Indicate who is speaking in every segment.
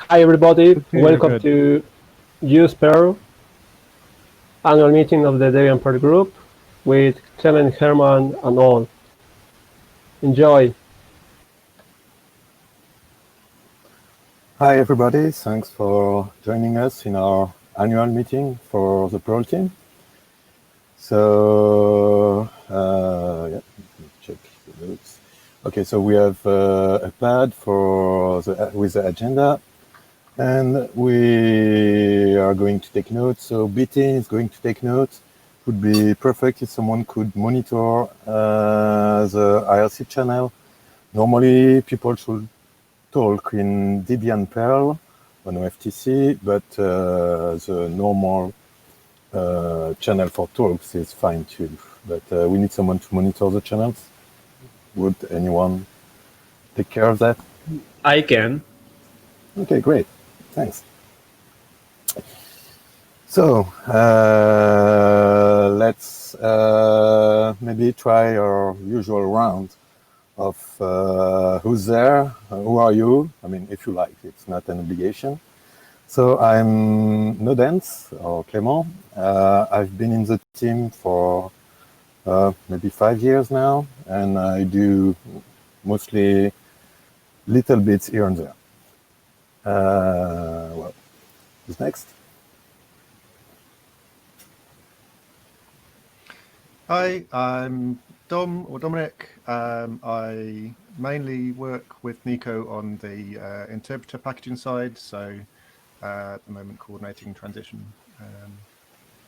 Speaker 1: Hi everybody,
Speaker 2: Okay,
Speaker 1: welcome to Lhf annual meeting of the Debian Perl group with Clément Hermann and all. Enjoy!
Speaker 3: Hi everybody, thanks for joining us in our annual meeting for the Perl team. So, yeah, let me check the notes. Okay, so we have a pad with the agenda, and we are going to take notes. So BT is going to take notes. It would be perfect if someone could monitor the IRC channel. Normally, people should talk in Debian Perl on OFTC, but the normal channel for talks is fine too. But we need someone to monitor the channels. Would anyone take care of that?
Speaker 2: I can.
Speaker 3: Okay, great. Thanks. So let's maybe try our usual round of who's there, who are you? I mean, if you like, it's not an obligation. So I'm Nodens, or Clément. I've been in the team for maybe 5 years now, and I do mostly little bits here and there. Well, who's next?
Speaker 4: Hi, I'm Dom or Dominic. I mainly work with Nico on the interpreter packaging side, so at the moment coordinating transition.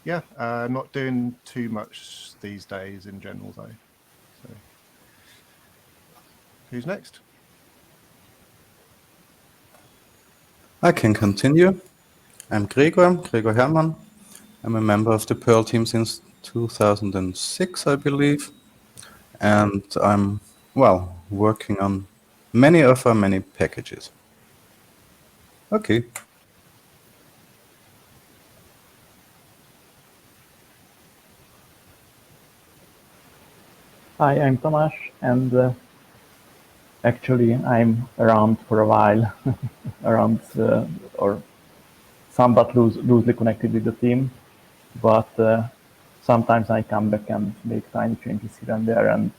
Speaker 4: Yeah, not doing too much these days in general though. So, who's next?
Speaker 5: I can continue. I'm Gregor Hermann. I'm a member of the Perl team since 2006, I believe. And I'm, well, working on many of our many packages. Okay.
Speaker 6: Hi, I'm Tomasz, and actually I'm around for a while, around or somewhat loosely connected with the team, but sometimes I come back and make tiny changes here and there, and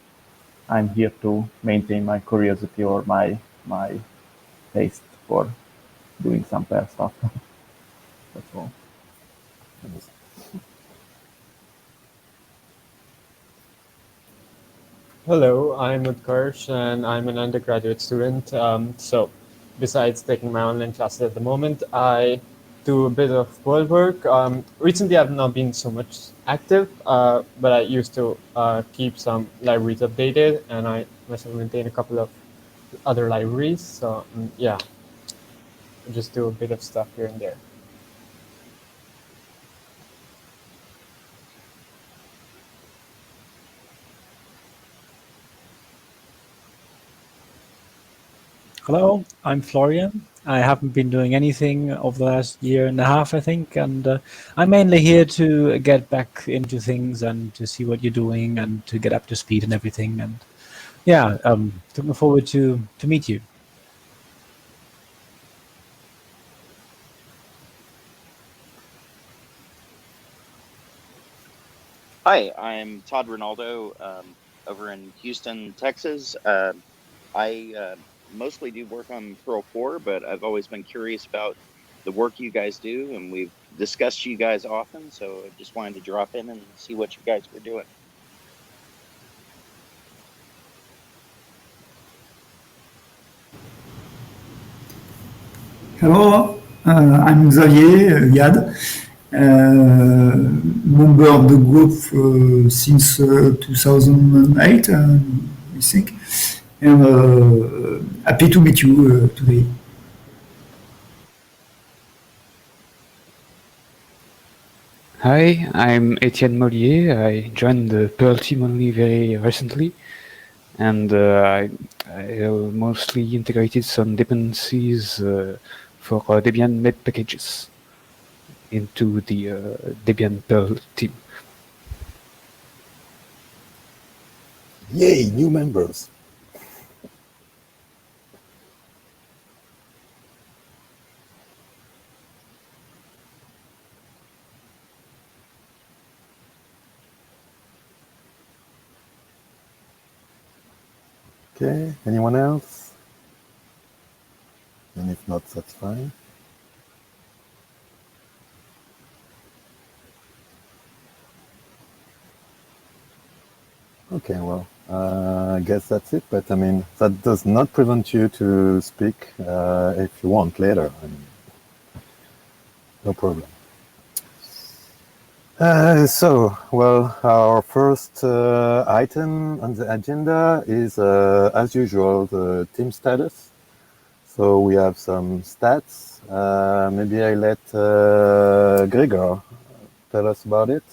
Speaker 6: I'm here to maintain my curiosity or my taste for doing some Perl stuff. That's all.
Speaker 2: Hello, I'm Utkarsh and I'm an undergraduate student. So besides taking my online classes at the moment, I do a bit of world work. Recently, I've not been so much active, but I used to keep some libraries updated, and I myself maintain a couple of other libraries. So yeah, I just do a bit of stuff here and there.
Speaker 7: Hello, I'm Florian. I haven't been doing anything over the last year and a half, I think, and I'm mainly here to get back into things and to see what you're doing and to get up to speed and everything. And yeah, looking forward to meet you.
Speaker 8: Hi, I'm Todd Ronaldo over in Houston, Texas. I mostly do work on Perl 4, but I've always been curious about the work you guys do, and we've discussed you guys often, so I just wanted to drop in and see what you guys were doing.
Speaker 9: Hello, I'm Xavier Yad, member of the group since 2008, I think, and happy to meet you today.
Speaker 10: Hi, I'm Etienne Mollier. I joined the Perl team only very recently, and I mostly integrated some dependencies for Debian Med packages into the Debian Perl team.
Speaker 3: Yay, new members. Okay, anyone else? And if not, that's fine. Okay, well, I guess that's it. But I mean, that does not prevent you to speak if you want later. I mean, no problem. Well, our first item on the agenda is, as usual, the team status. So we have some stats. Maybe I let Gregor tell us about it.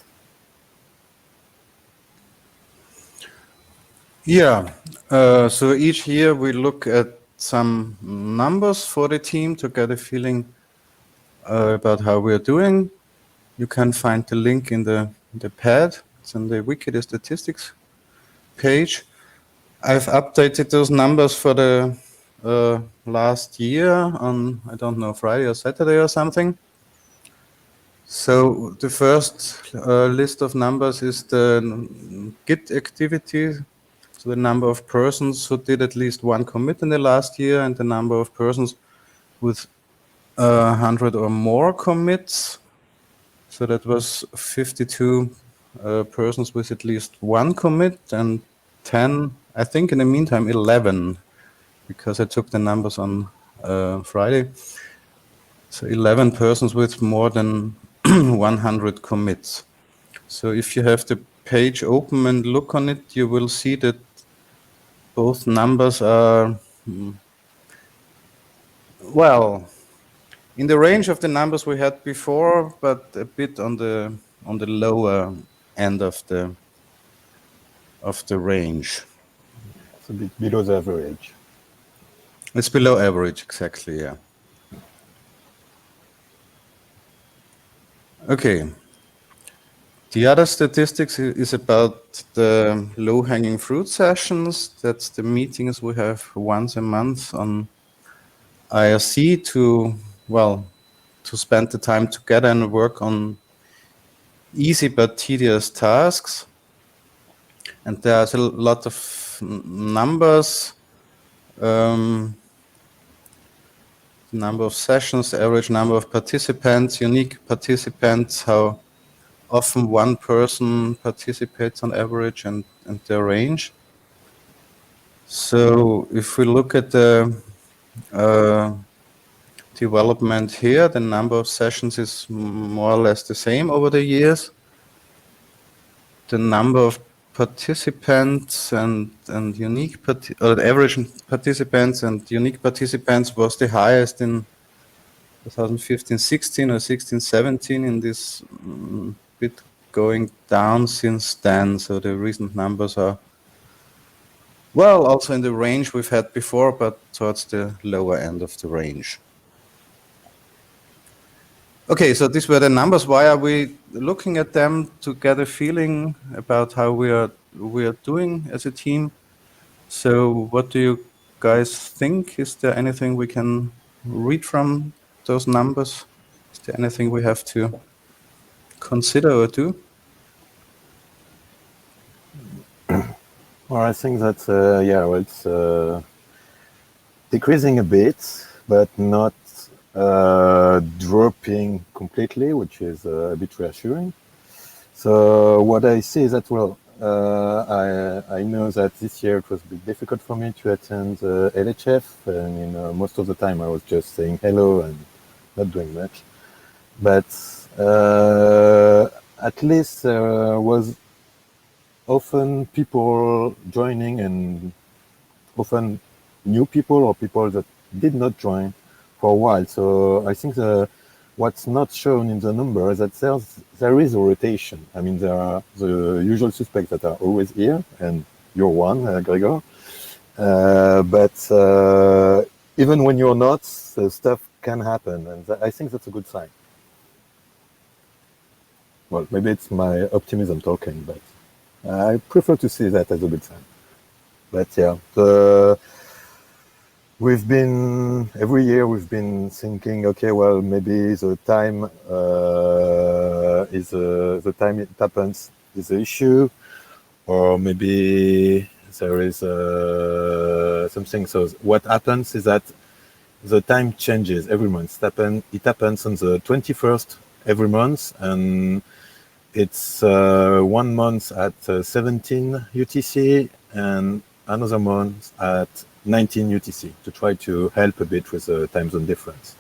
Speaker 5: Yeah, so each year we look at some numbers for the team to get a feeling about how we're doing. You can find the link in the pad. It's in the Wiki statistics page. I've updated those numbers for the last year on, I don't know, Friday or Saturday or something. So the first list of numbers is the Git activity. So the number of persons who did at least one commit in the last year and the number of persons with 100 or more commits. So that was 52 persons with at least one commit and 10, I think in the meantime, 11, because I took the numbers on Friday. So 11 persons with more than 100 commits. So if you have the page open and look on it, you will see that both numbers are, well, in the range of the numbers we had before, but a bit on the lower end of the range.
Speaker 3: It's a bit below the average.
Speaker 5: It's below average, exactly, yeah. Okay. The other statistics is about the low-hanging fruit sessions. That's the meetings we have once a month on IRC to spend the time together and work on easy but tedious tasks. And there's a lot of numbers, number of sessions, the average number of participants, unique participants, how often one person participates on average, and their range. So if we look at the development here, the number of sessions is more or less the same over the years. The number of participants and unique the average participants and unique participants was the highest in 2015-16 or 16-17, in this bit going down since then. So the recent numbers are, well, also in the range we've had before, but towards the lower end of the range. Okay, so these were the numbers. Why are we looking at them? To get a feeling about how we are doing as a team. So what do you guys think? Is there anything we can read from those numbers? Is there anything we have to consider or do?
Speaker 3: Well, I think that, it's decreasing a bit, but not dropping completely, which is a bit reassuring. So what I see is that, I know that this year it was a bit difficult for me to attend LHF, and most of the time I was just saying hello and not doing much. But at least there was often people joining, and often new people or people that did not join for a while. So I think what's not shown in the number is that there is a rotation. I mean, there are the usual suspects that are always here, and you're one, Gregor. But even when you're not, stuff can happen, and I think that's a good sign. Well, maybe it's my optimism talking, but I prefer to see that as a good sign. But yeah, every year we've been thinking, okay, well, maybe the time the time it happens is the issue, or maybe there is something. So what happens is that the time changes every month. It happens on the 21st every month, and it's 1 month at 17 UTC and another month at 19 UTC to try to help a bit with the time zone difference.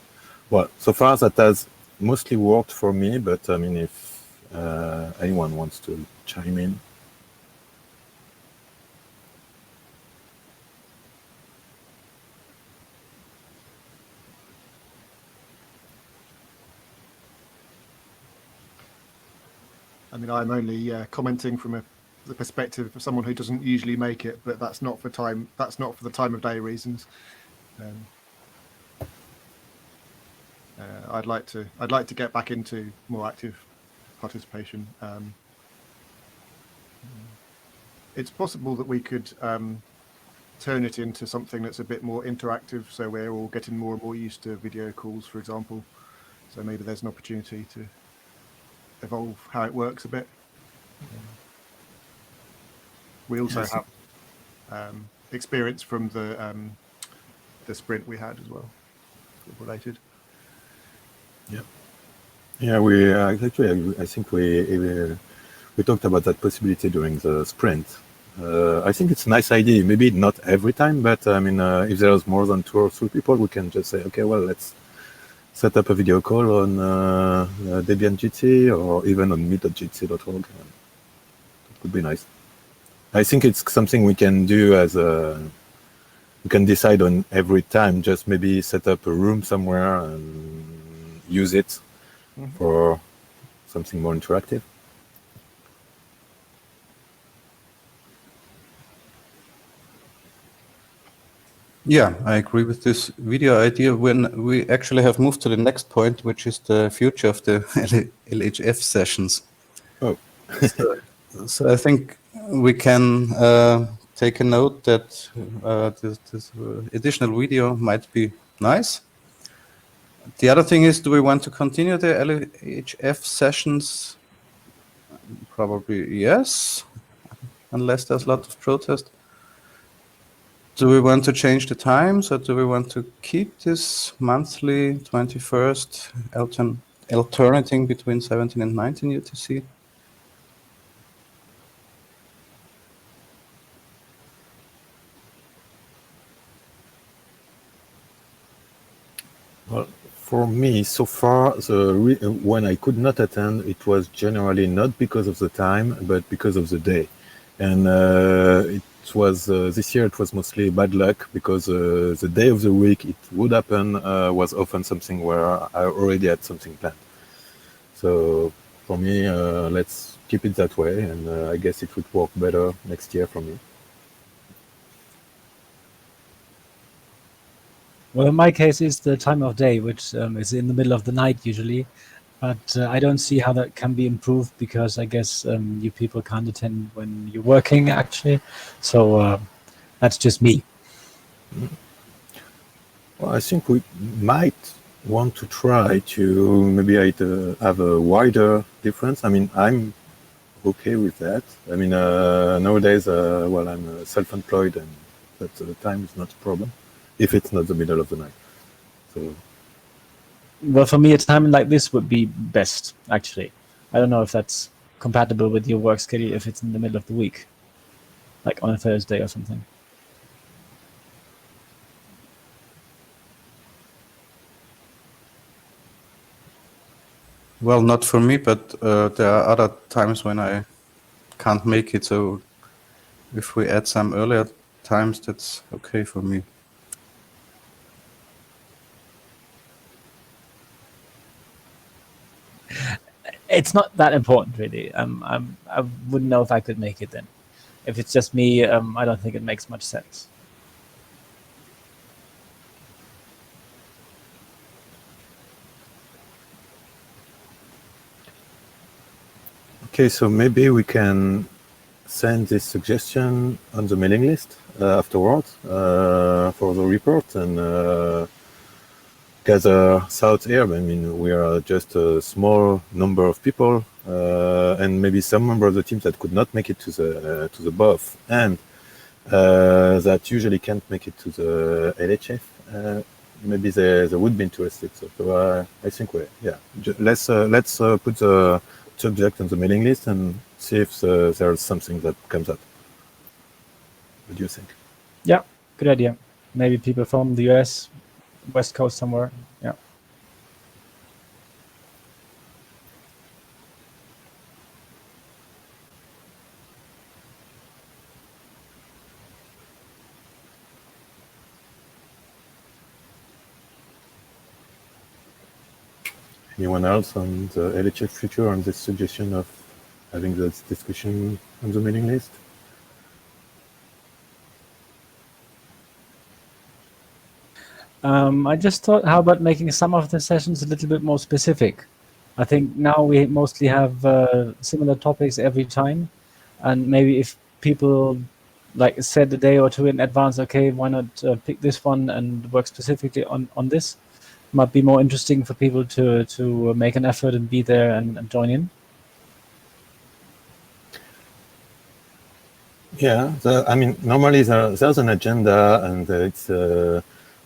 Speaker 3: Well, so far that has mostly worked for me, but I mean, if anyone wants to chime in.
Speaker 4: I mean, I'm only commenting from the perspective of someone who doesn't usually make it, but that's not for time. That's not for the time of day reasons. I'd like to get back into more active participation. It's possible that we could turn it into something that's a bit more interactive, so we're all getting more and more used to video calls, for example. So maybe there's an opportunity to evolve how it works a bit. We also have experience from the sprint we had as well, related.
Speaker 3: Yeah, we actually, I think we talked about that possibility during the sprint. I think it's a nice idea. Maybe not every time, but I mean, if there's more than 2 or 3 people, we can just say, okay, well, let's set up a video call on Debian GT or even on meet.gtc.org. It would be nice. I think it's something we can do as we can decide on every time, just maybe set up a room somewhere and use it for something more interactive.
Speaker 5: Yeah, I agree with this video idea. When we actually have moved to the next point, which is the future of the Lhf sessions.
Speaker 3: Oh.
Speaker 5: So I think we can take a note that this additional video might be nice. The other thing is, do we want to continue the Lhf sessions? Probably yes, unless there's a lot of protest. Do we want to change the times, or do we want to keep this monthly 21st alternating between 17 and 19 UTC?
Speaker 3: Well, for me, so far, when I could not attend, it was generally not because of the time, but because of the day. And it was this year it was mostly bad luck, because the day of the week it would happen was often something where I already had something planned. So for me, let's keep it that way, and I guess it would work better next year for me.
Speaker 7: Well, in my case, it's the time of day, which is in the middle of the night usually. But I don't see how that can be improved, because I guess you people can't attend when you're working, actually. So that's just me.
Speaker 3: Well, I think we might want to try to maybe have a wider difference. I mean, I'm okay with that. I mean, nowadays, well, I'm self-employed, and that time is not a problem, if it's not the middle of the night. So.
Speaker 7: Well, for me, a time like this would be best, actually. I don't know if that's compatible with your work schedule if it's in the middle of the week, like on a Thursday or something.
Speaker 5: Well, not for me, but there are other times when I can't make it. So if we add some earlier times, that's okay for me.
Speaker 7: It's not that important, really. I wouldn't know if I could make it then. If it's just me, I don't think it makes much sense.
Speaker 3: Okay, so maybe we can send this suggestion on the mailing list afterwards for the report, and gather thoughts here. I mean, we are just a small number of people, and maybe some member of the team that could not make it to the BOF, and that usually can't make it to the LHF. Maybe they would be interested. So I think let's put the subject on the mailing list and see if there's something that comes up. What do you think?
Speaker 7: Yeah, good idea. Maybe people from the US, West Coast somewhere. Yeah.
Speaker 3: Anyone else on the LHF future on this suggestion of having this discussion on the mailing list?
Speaker 7: I just thought, how about making some of the sessions a little bit more specific? I think now we mostly have similar topics every time, and maybe if people like said a day or two in advance, okay, why not pick this one and work specifically on this? Might be more interesting for people to make an effort and be there and join in.
Speaker 3: Yeah, I mean, normally there's an agenda, and it's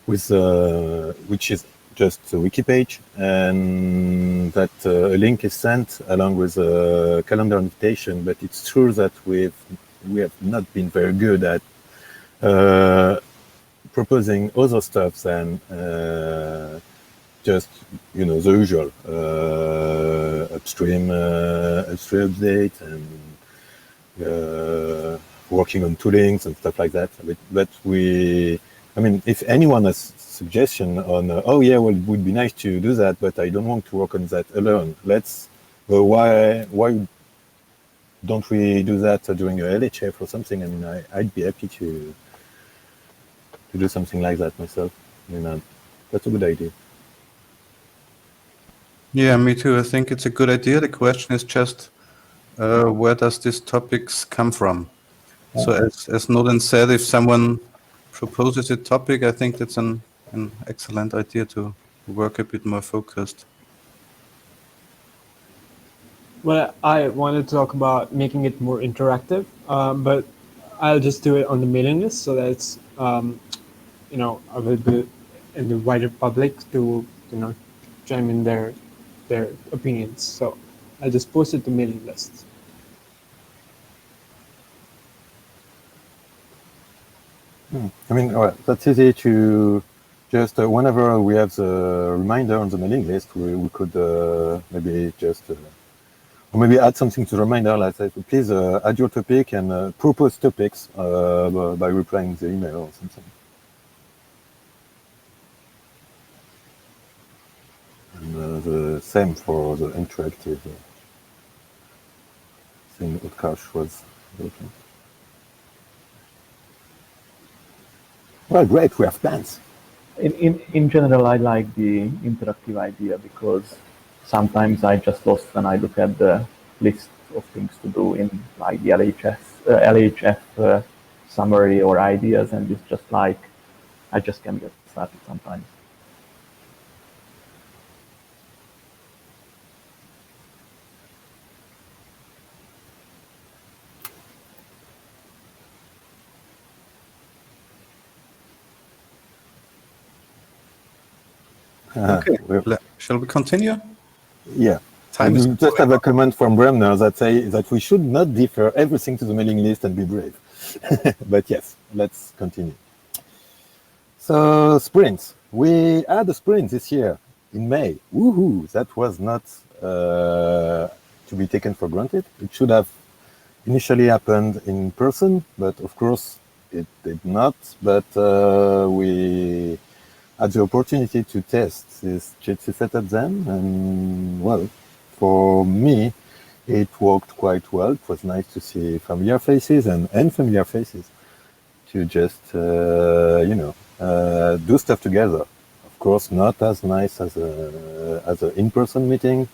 Speaker 3: which is just a wiki page, and that a link is sent along with a calendar invitation. But it's true that we have not been very good at proposing other stuff than just the usual upstream update and working on toolings and stuff like that. But I mean, if anyone has suggestion on, oh yeah, well, it would be nice to do that, but I don't want to work on that alone. Why don't we do that during a LHF or something? I mean, I'd be happy to do something like that myself. I mean, that's a good idea.
Speaker 5: Yeah, me too. I think it's a good idea. The question is just, where does these topics come from? Yeah. So as Nolan said, if someone proposes a topic, I think that's an excellent idea to work a bit more focused.
Speaker 2: Well, I wanted to talk about making it more interactive, but I'll just do it on the mailing list so that it's available in the wider public to chime in their opinions. So I'll just post it to mailing lists.
Speaker 3: I mean, that's easy to just whenever we have the reminder on the mailing list, we could maybe just or maybe add something to the reminder, like say, please add your topic and propose topics by replying the email or something. And the same for the interactive thing Utkarsh was looking. Well, great, we have plans.
Speaker 6: In general, I like the interactive idea because sometimes I just lost when I look at the list of things to do in like the LHF summary or ideas, and it's just like I just can't get started sometimes.
Speaker 5: Okay, shall we continue?
Speaker 3: Yeah. I just have a comment from Bremner that say that we should not defer everything to the mailing list and be brave. But yes, let's continue. So sprints. We had a sprint this year in May. Woohoo! That was not to be taken for granted. It should have initially happened in person, but of course it did not. But we had the opportunity to test this Jitsi setup then, and well, for me, it worked quite well. It was nice to see familiar faces and unfamiliar faces to just, do stuff together. Of course, not as nice as an in-person meeting.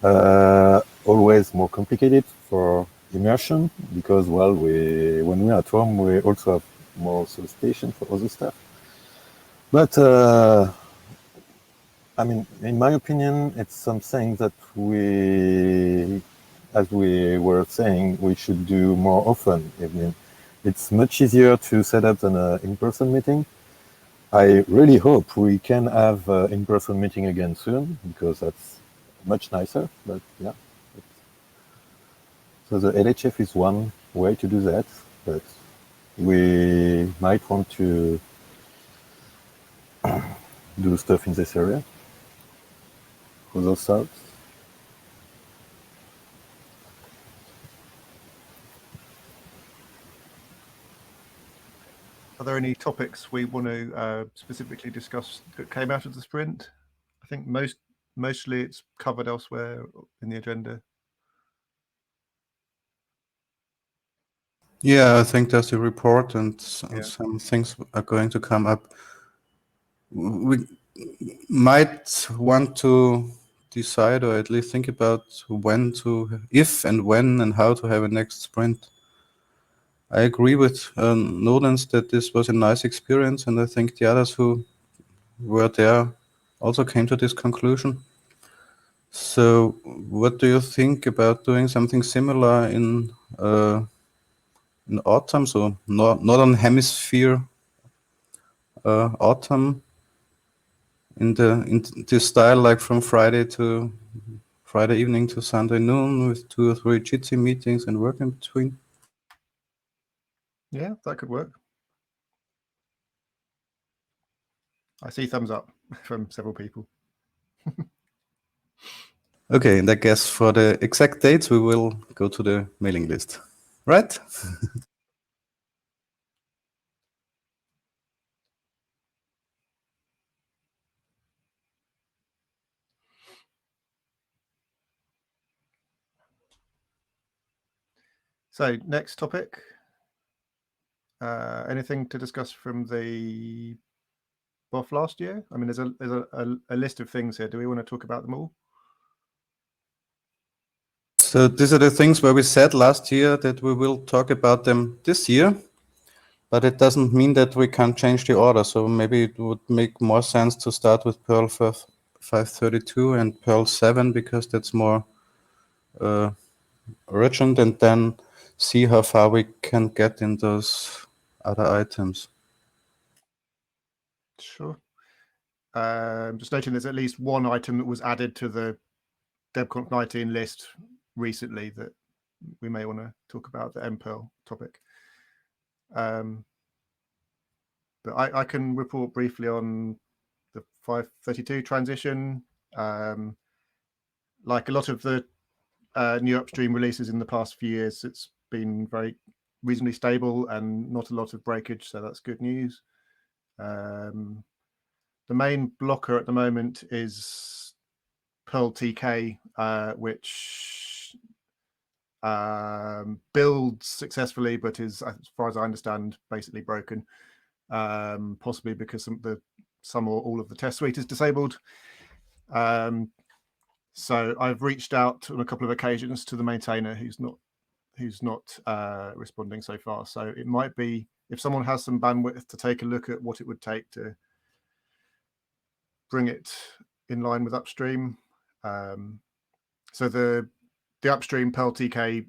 Speaker 3: Always more complicated for immersion because, well, when we're at home, we also have more solicitation for other stuff. But I mean, in my opinion, it's something that as we were saying, we should do more often. I mean, it's much easier to set up than an in-person meeting. I really hope we can have an in-person meeting again soon, because that's much nicer, but yeah. So the LHF is one way to do that, but we might want to do stuff in this area. For those thoughts?
Speaker 4: Are there any topics we want to specifically discuss that came out of the sprint? I think mostly it's covered elsewhere in the agenda.
Speaker 5: Yeah, I think there's a report and some things are going to come up. We might want to decide, or at least think about if and when and how to have a next sprint. I agree with Nolens that this was a nice experience, and I think the others who were there also came to this conclusion. So, what do you think about doing something similar in autumn? So, northern hemisphere autumn, in this style, like from Friday evening to Sunday noon, with 2 or 3 Jitsi meetings and work in between.
Speaker 4: Yeah, that could work. I see thumbs up from several people.
Speaker 5: Okay, and I guess for the exact dates, we will go to the mailing list, right?
Speaker 4: So next topic. Anything to discuss from the BOF last year? I mean, there's a list of things here. Do we want to talk about them all?
Speaker 5: So these are the things where we said last year that we will talk about them this year, but it doesn't mean that we can't change the order. So maybe it would make more sense to start with Perl 532 and Perl 7, because that's more urgent, and then see how far we can get in those other items.
Speaker 4: Sure. Just noting there's at least one item that was added to the DebConf 19 list recently that we may want to talk about, the mPerl topic. But I can report briefly on the 532 transition. Like a lot of the new upstream releases in the past few years, it's been very reasonably stable and not a lot of breakage, so that's good news. The main blocker at the moment is Perl TK, which builds successfully, but is, as far as I understand, basically broken, possibly because some or all of the test suite is disabled. So I've reached out on a couple of occasions to the maintainer, who's not responding so far. So it might be, if someone has some bandwidth to take a look at what it would take to bring it in line with upstream. So the upstream Perl TK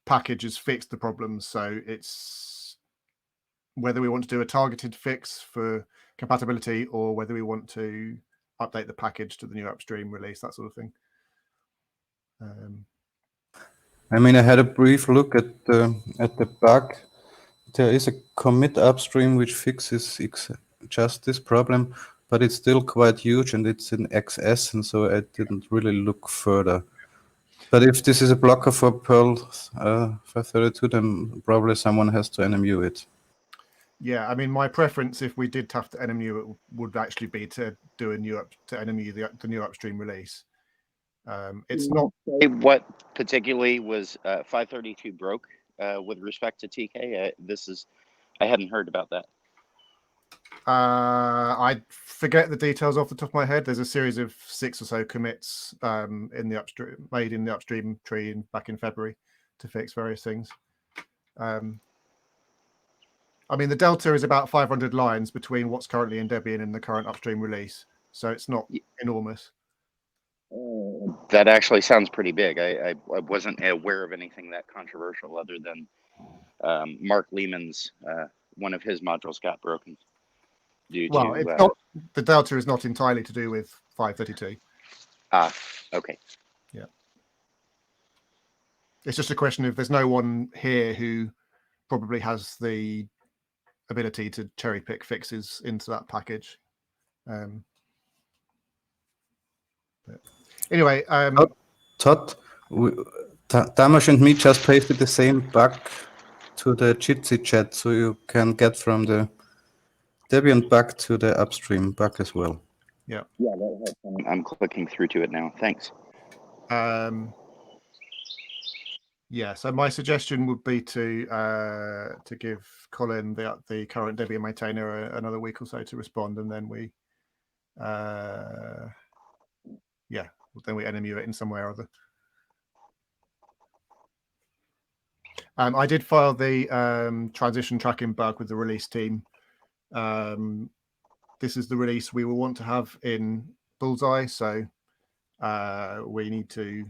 Speaker 4: package has fixed the problems. So it's whether we want to do a targeted fix for compatibility, or whether we want to update the package to the new upstream release, that sort of thing.
Speaker 5: I mean, I had a brief look at the bug. There is a commit upstream which fixes just this problem, but it's still quite huge, and it's in XS, and so I didn't really look further. But if this is a blocker for Perl 532, then probably someone has to NMU it.
Speaker 4: Yeah, I mean, my preference, if we did have to NMU it, would actually be to do to NMU the new upstream release. It's not
Speaker 8: what particularly was 532 broke with respect to TK. I hadn't heard about that.
Speaker 4: I forget the details off the top of my head. There's a series of 6 or so commits in the upstream, made in the upstream tree back in February to fix various things. I mean, the delta is about 500 lines between what's currently in Debian and the current upstream release, so it's not enormous.
Speaker 8: That actually sounds pretty big. I wasn't aware of anything that controversial, other than Mark Lehman's one of his modules got broken due
Speaker 4: Well,
Speaker 8: to
Speaker 4: it's not, the delta is not entirely to do with 532.
Speaker 8: Okay.
Speaker 4: Yeah. It's just a question of there's no one here who probably has the ability to cherry pick fixes into that package. Anyway,
Speaker 5: Todd, Tamas and me just pasted the same bug to the Jitsi chat, so you can get from the Debian bug to the upstream bug as well.
Speaker 4: Yeah.
Speaker 8: Yeah, that helps. I'm clicking through to it now. Thanks.
Speaker 4: Yeah, so my suggestion would be to give Colin, the current Debian maintainer, another week or so to respond, and then we, then we NMU it in some way or other. I did file the transition tracking bug with the release team. This is the release we will want to have in Bullseye, so we need to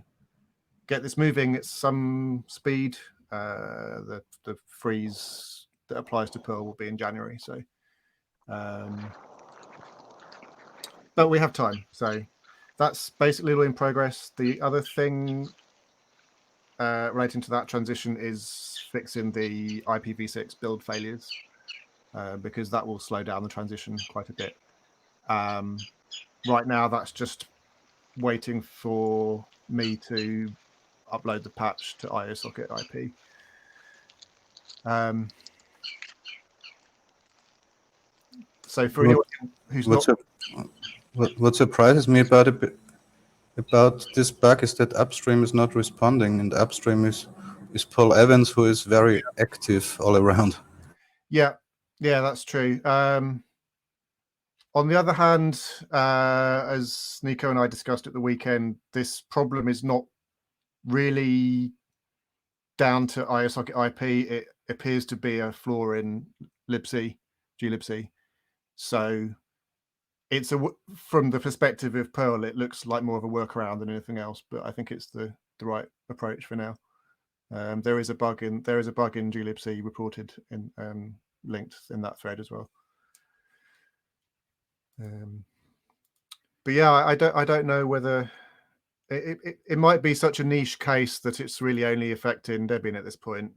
Speaker 4: get this moving at some speed. The freeze that applies to Perl will be in January, so but we have time, so that's basically all in progress. The other thing relating to that transition is fixing the IPv6 build failures, because that will slow down the transition quite a bit. Right now, that's just waiting for me to upload the patch to IOSocket IP. So for anyone who's
Speaker 5: what surprises me about this bug is that upstream is not responding, and upstream is Paul Evans, who is very active all around.
Speaker 4: Yeah, that's true. On the other hand, as Nico and I discussed at the weekend, this problem is not really down to IOSocket IP. It appears to be a flaw in glibc. So it's from the perspective of Perl, it looks like more of a workaround than anything else. But I think it's the right approach for now. There is a bug in glibc reported in linked in that thread as well. But yeah, I don't know whether it might be such a niche case that it's really only affecting Debian at this point.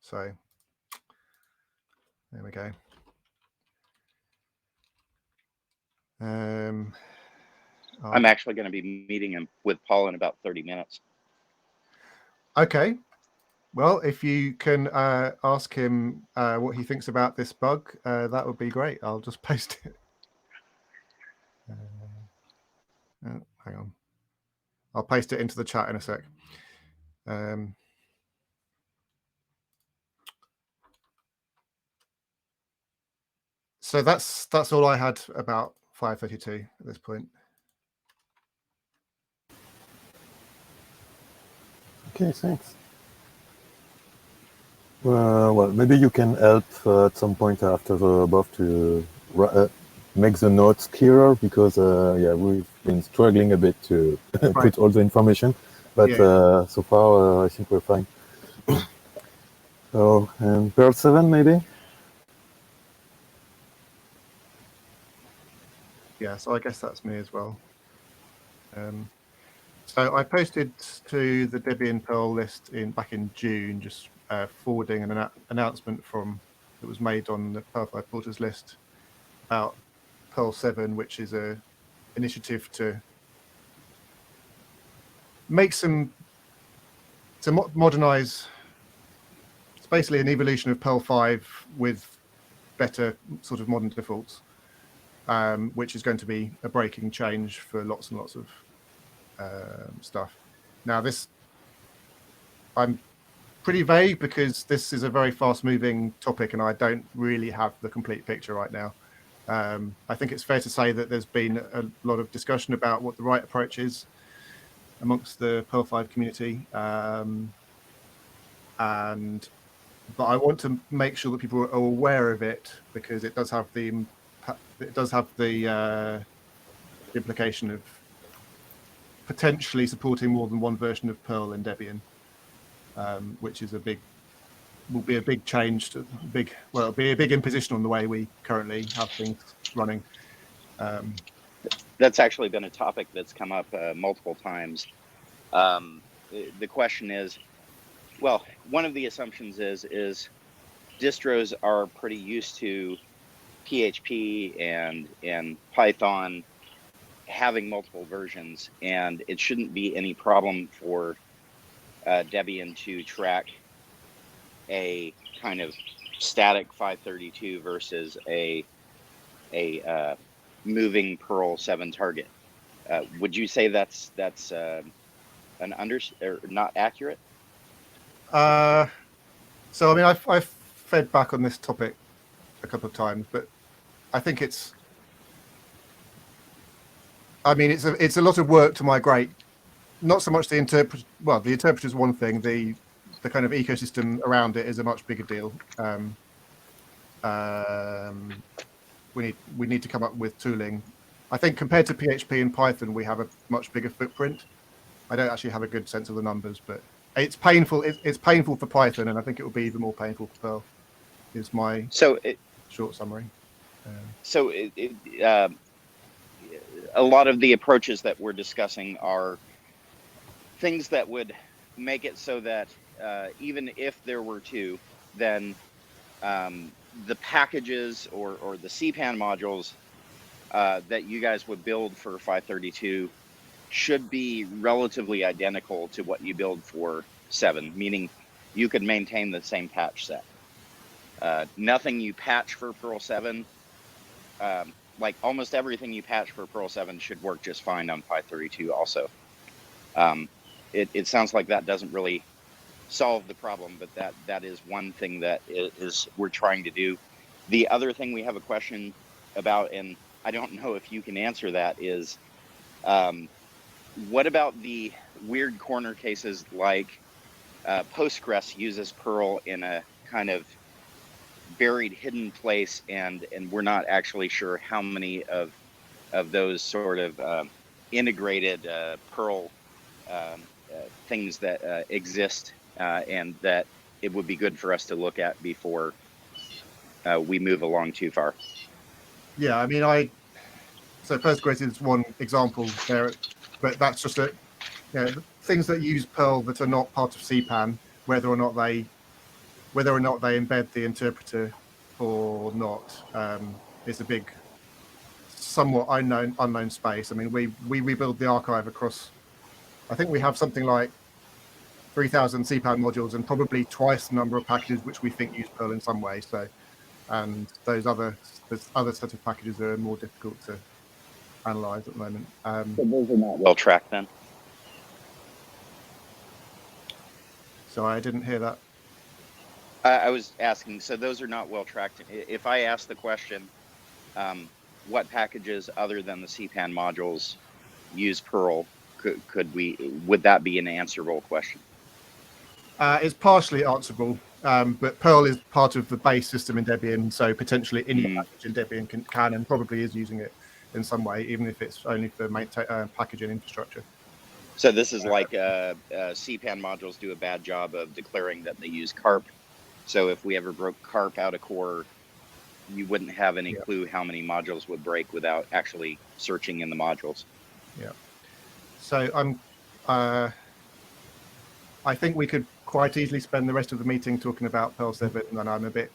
Speaker 4: So there we go.
Speaker 8: I'm actually going to be meeting him with Paul in about 30 minutes.
Speaker 4: Okay. Well, if you can ask him what he thinks about this bug, that would be great. I'll just paste it. Hang on. I'll paste it into the chat in a sec. So that's all I had about 532 at this point.
Speaker 3: Okay, thanks. Well, maybe you can help at some point after the above to make the notes clearer, because we've been struggling a bit to put all the information, but so far I think we're fine. So, and Perl 7 maybe?
Speaker 4: Yeah, so I guess that's me as well. So I posted to the Debian Perl list back in June, just forwarding an announcement that was made on the Perl 5 Porters list about Perl 7, which is a initiative to make to modernize. It's basically an evolution of Perl 5 with better sort of modern defaults, which is going to be a breaking change for lots and lots of stuff. Now I'm pretty vague because this is a very fast moving topic and I don't really have the complete picture right now. I think it's fair to say that there's been a lot of discussion about what the right approach is amongst the Perl 5 community, but I want to make sure that people are aware of it, because it does have the implication of potentially supporting more than one version of Perl in Debian, which is will be a big change to it'll be a big imposition on the way we currently have things running.
Speaker 8: That's actually been a topic that's come up multiple times. The question is, well, one of the assumptions is distros are pretty used to PHP and Python having multiple versions, and it shouldn't be any problem for Debian to track a kind of static 532 versus a moving Perl 7 target. Would you say that's or not accurate?
Speaker 4: So I mean, I've fed back on this topic a couple of times, but I think it's a lot of work to migrate. Not so much the interpreter. Well, the interpreter is one thing. The kind of ecosystem around it is a much bigger deal. We need to come up with tooling. I think compared to PHP and Python, we have a much bigger footprint. I don't actually have a good sense of the numbers, but it's painful. It's painful for Python, and I think it will be even more painful for Perl. Is my short summary.
Speaker 8: A lot of the approaches that we're discussing are things that would make it so that even if there were two, then the packages or the CPAN modules that you guys would build for 532 should be relatively identical to what you build for 7, meaning you could maintain the same patch set. Nothing you patch for Perl 7, like almost everything you patch for Perl 7 should work just fine on 532 also. It sounds like that doesn't really solve the problem, but that is one thing that we're trying to do. The other thing we have a question about, and I don't know if you can answer that, is what about the weird corner cases like Postgres uses Perl in a kind of buried hidden place, and we're not actually sure how many of those sort of integrated Perl things that exist, and that it would be good for us to look at before we move along too far.
Speaker 4: Yeah, I mean, so Postgres is one example there, but that's just things that use Perl that are not part of CPAN, whether or not they embed the interpreter or not, is a big, somewhat unknown space. I mean, we rebuild the archive across, I think we have something like 3,000 CPAN modules and probably twice the number of packages which we think use Perl in some way. So, and there's other set of packages that are more difficult to analyze at the moment.
Speaker 8: So those are not well tracked then?
Speaker 4: Sorry, I didn't hear that.
Speaker 8: I was asking, so those are not well tracked. If I ask the question, what packages other than the CPAN modules use Perl, would that be an answerable question?
Speaker 4: It's partially answerable, but Perl is part of the base system in Debian, so potentially any package in Debian can and probably is using it in some way, even if it's only for packaging infrastructure.
Speaker 8: So this is like CPAN modules do a bad job of declaring that they use carp. So if we ever broke carp out of core, you wouldn't have any clue how many modules would break without actually searching in the modules.
Speaker 4: Yeah. So I think we could quite easily spend the rest of the meeting talking about Perl 7, and I'm a bit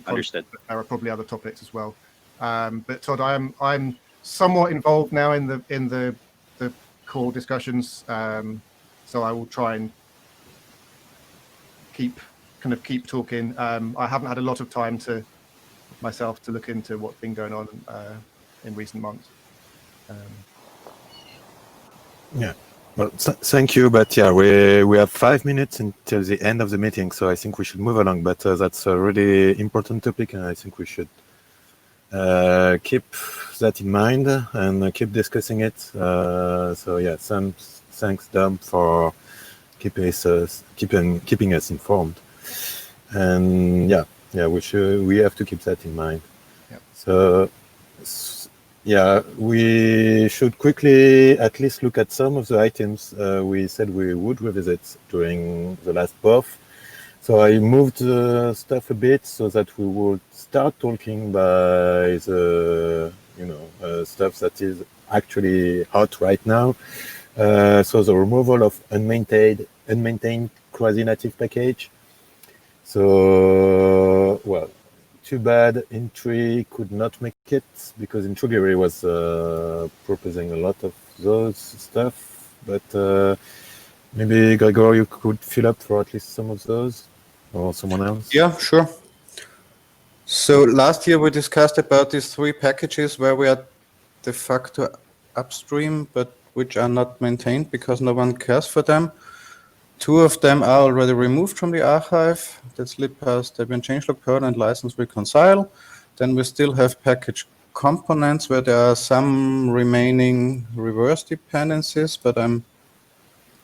Speaker 8: understood.
Speaker 4: There are probably other topics as well. But Todd, I'm somewhat involved now in the core discussions, so I will try and keep talking. I haven't had a lot of time myself to look into what's been going on in recent months.
Speaker 3: Yeah. Well, thank you, but yeah, we have 5 minutes until the end of the meeting, so I think we should move along. But that's a really important topic, and I think we should keep that in mind and keep discussing it. So yeah, thanks, Dom, for keeping us informed. And yeah, we have to keep that in mind.
Speaker 4: Yeah.
Speaker 3: So Yeah, we should quickly at least look at some of the items we said we would revisit during the last BOF. So I moved the stuff a bit so that we would start talking by the stuff that is actually hot right now. So the removal of unmaintained quasi-native package. So well, too bad Intri could not make it because Intrugary was proposing a lot of those stuff, but maybe Gregor, you could fill up for at least some of those, or someone else.
Speaker 5: Yeah, sure. So last year we discussed about these 3 packages where we are de facto upstream, but which are not maintained because no one cares for them. 2 of them are already removed from the archive. That's libpass, Debian changelog, perl, and license reconcile. Then we still have package components where there are some remaining reverse dependencies, but I'm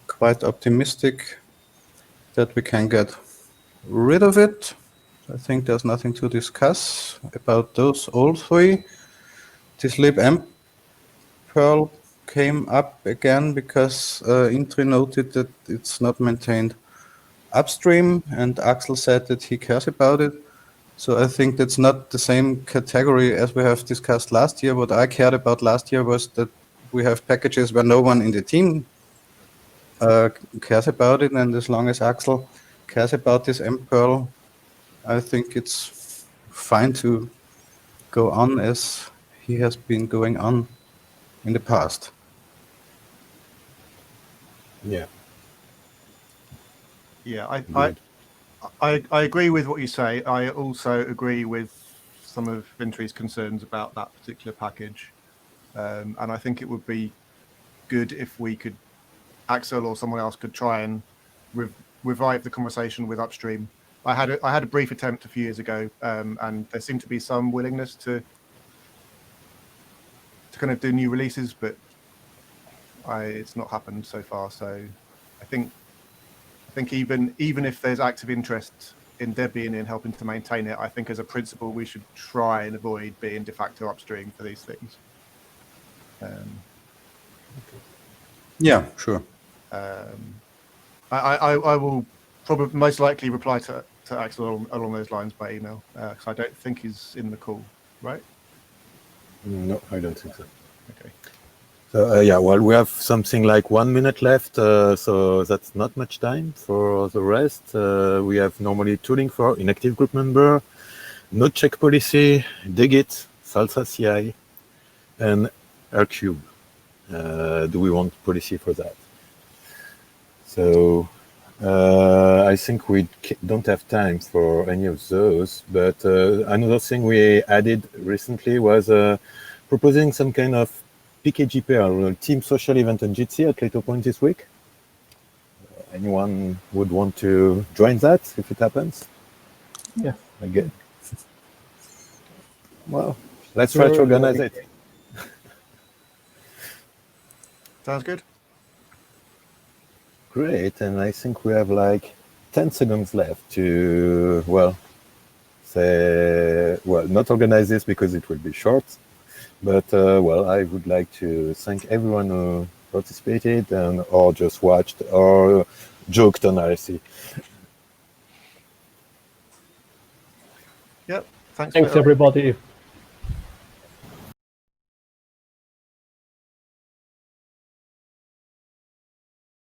Speaker 5: quite optimistic that we can get rid of it. I think there's nothing to discuss about those all 3. This libmperl came up again because Intri noted that it's not maintained upstream, and Axel said that he cares about it. So I think that's not the same category as we have discussed last year. What I cared about last year was that we have packages where no one in the team cares about it, and as long as Axel cares about this mperl, I think it's fine to go on as he has been going on in the past.
Speaker 3: Yeah.
Speaker 4: Yeah, I agree with what you say. I also agree with some of Intri's concerns about that particular package, and I think it would be good if we could, Axel or someone else could try and revive the conversation with upstream. I had a brief attempt a few years ago, and there seemed to be some willingness to kind of do new releases, but it's not happened so far. So I think even if there's active interest in Debian in helping to maintain it, I think as a principle we should try and avoid being de facto upstream for these things.
Speaker 5: Yeah, sure.
Speaker 4: I will probably most likely reply to Axel along those lines by email, because I don't think he's in the call, right?
Speaker 3: No, I don't think so.
Speaker 4: Okay.
Speaker 3: So yeah, well, we have something like 1 minute left, so that's not much time for the rest. We have normally tooling for inactive group member, node check policy, dgit, salsa CI, and rcube. Do we want policy for that? So I think we don't have time for any of those, but another thing we added recently was proposing some kind of pkg-perl team social event on Jitsi at later point this week. Anyone would want to join that if it happens?
Speaker 6: Yes.
Speaker 3: Again. Well, let's try to organize it.
Speaker 4: Sounds good.
Speaker 3: Great, and I think we have like 10 seconds left to, well, not organize this because it will be short, but well, I would like to thank everyone who participated and or just watched or joked on RSC.
Speaker 4: Yep.
Speaker 1: Thanks everybody.